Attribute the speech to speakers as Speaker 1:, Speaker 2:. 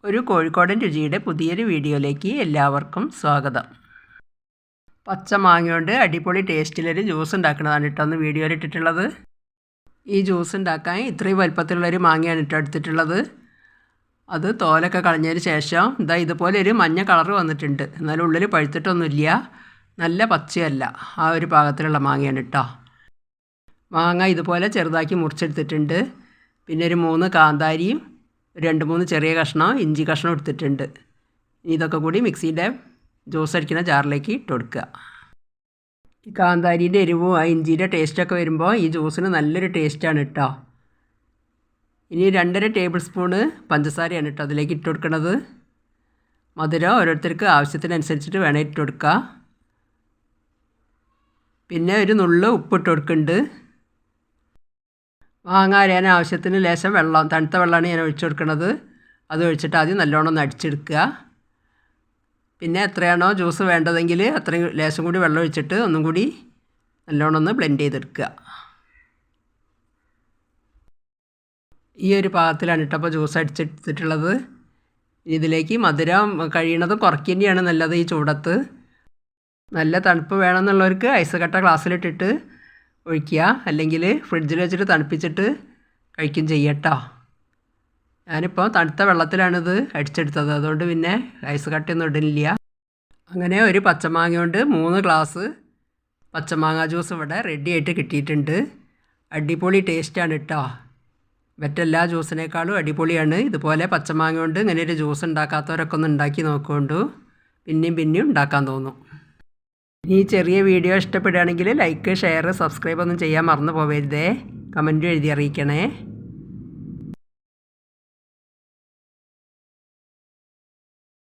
Speaker 1: ഒരു കോഴിക്കോടൻ രുചിയുടെ പുതിയൊരു വീഡിയോയിലേക്ക് എല്ലാവർക്കും സ്വാഗതം. പച്ച മാങ്ങ കൊണ്ട് അടിപൊളി ടേസ്റ്റിലൊരു ജ്യൂസ് ഉണ്ടാക്കുന്നതാണ് കേട്ടോ ഒന്ന് വീഡിയോയിൽ ഇട്ടിട്ടുള്ളത്. ഈ ജ്യൂസ് ഉണ്ടാക്കാൻ ഇത്രയും വലുപ്പത്തിലുള്ളൊരു മാങ്ങയാണ് ഇട്ട് എടുത്തിട്ടുള്ളത്. അത് തോലൊക്കെ കളഞ്ഞതിന് ശേഷം ഇതുപോലെ ഒരു മഞ്ഞ കളർ വന്നിട്ടുണ്ട്. എന്നാലും ഉള്ളിൽ പഴുത്തിട്ടൊന്നുമില്ല, നല്ല പച്ചയല്ല, ആ ഒരു പാകത്തിലുള്ള മാങ്ങയാണ് കേട്ടോ. മാങ്ങ ഇതുപോലെ ചെറുതാക്കി മുറിച്ചെടുത്തിട്ടുണ്ട്. പിന്നെ ഒരു 3 കാന്താരിയും 2-3 ചെറിയ കഷ്ണം ഇഞ്ചി കഷ്ണം എടുത്തിട്ടുണ്ട്. ഇതൊക്കെ കൂടി മിക്സിയുടെ ജ്യൂസ് അടിക്കുന്ന ജാറിലേക്ക് ഇട്ട് കൊടുക്കുക. ഈ കാന്താരിൻ്റെ എരിവും ആ ഇഞ്ചിയുടെ ടേസ്റ്റൊക്കെ വരുമ്പോൾ ഈ ജ്യൂസിന് നല്ലൊരു ടേസ്റ്റാണ് കേട്ടോ. ഇനി 2.5 ടേബിൾ സ്പൂണ് പഞ്ചസാരയാണ് കേട്ടോ അതിലേക്ക് ഇട്ട് കൊടുക്കുന്നത്. മധുരം ഓരോരുത്തർക്ക് ആവശ്യത്തിനനുസരിച്ചിട്ട് വേണം ഇട്ട് കൊടുക്കുക. പിന്നെ ഒരു നുള്ള് ഉപ്പിട്ട് കൊടുക്കുന്നുണ്ട്. മാങ്ങ അരയാൻ ആവശ്യത്തിന് ലേശം വെള്ളം, തണുത്ത വെള്ളമാണ് ഞാൻ ഒഴിച്ചു കൊടുക്കുന്നത്. അത് ഒഴിച്ചിട്ട് ആദ്യം നല്ലോണം ഒന്ന് അടിച്ചെടുക്കുക. പിന്നെ എത്രയാണോ ജ്യൂസ് വേണ്ടതെങ്കിൽ അത്രയും ലേശം കൂടി വെള്ളം ഒഴിച്ചിട്ട് ഒന്നും കൂടി നല്ലോണം ഒന്ന് ബ്ലെൻഡ് ചെയ്തെടുക്കുക. ഈ ഒരു പാകത്തിലാണ് കേട്ടോ അപ്പോൾ ജ്യൂസ് അടിച്ചെടുത്തിട്ടുള്ളത്. ഇതിലേക്ക് മധുരം കഴിയണതും കുറയ്ക്കുക തന്നെയാണ് നല്ലത് ഈ ചൂടത്ത്. നല്ല തണുപ്പ് വേണമെന്നുള്ളവർക്ക് ഐസ് കട്ട ഗ്ലാസ്സിലിട്ടിട്ട് ഒഴിക്കുക, അല്ലെങ്കിൽ ഫ്രിഡ്ജിൽ വെച്ചിട്ട് തണുപ്പിച്ചിട്ട് കഴിക്കും ചെയ്യട്ടോ. ഞാനിപ്പോൾ തണുത്ത വെള്ളത്തിലാണിത് അടിച്ചെടുത്തത്, അതുകൊണ്ട് പിന്നെ ഐസ് കട്ടയൊന്നും ഇടുന്നില്ല. അങ്ങനെ ഒരു പച്ചമാങ്ങ കൊണ്ട് 3 ഗ്ലാസ് പച്ചമാങ്ങ ജ്യൂസ് ഇവിടെ റെഡി ആയിട്ട് കിട്ടിയിട്ടുണ്ട്. അടിപൊളി ടേസ്റ്റാണ് കേട്ടോ. മറ്റെല്ലാ ജ്യൂസിനേക്കാളും അടിപൊളിയാണ്. ഇതുപോലെ പച്ചമാങ്ങ കൊണ്ട് ഇങ്ങനെ ഒരു ജ്യൂസ് ഉണ്ടാക്കാത്തവരൊക്കെ ഒന്ന് ഉണ്ടാക്കി നോക്കുകൊണ്ട് പിന്നെയും ഉണ്ടാക്കാൻ തോന്നും. ഈ ചെറിയ വീഡിയോ ഇഷ്ടപ്പെടുകയാണെങ്കിൽ ലൈക്ക്, ഷെയർ, സബ്സ്ക്രൈബ് ഒന്നും ചെയ്യാൻ മറന്നു പോകരുതേ. കമൻറ്റും എഴുതി അറിയിക്കണേ.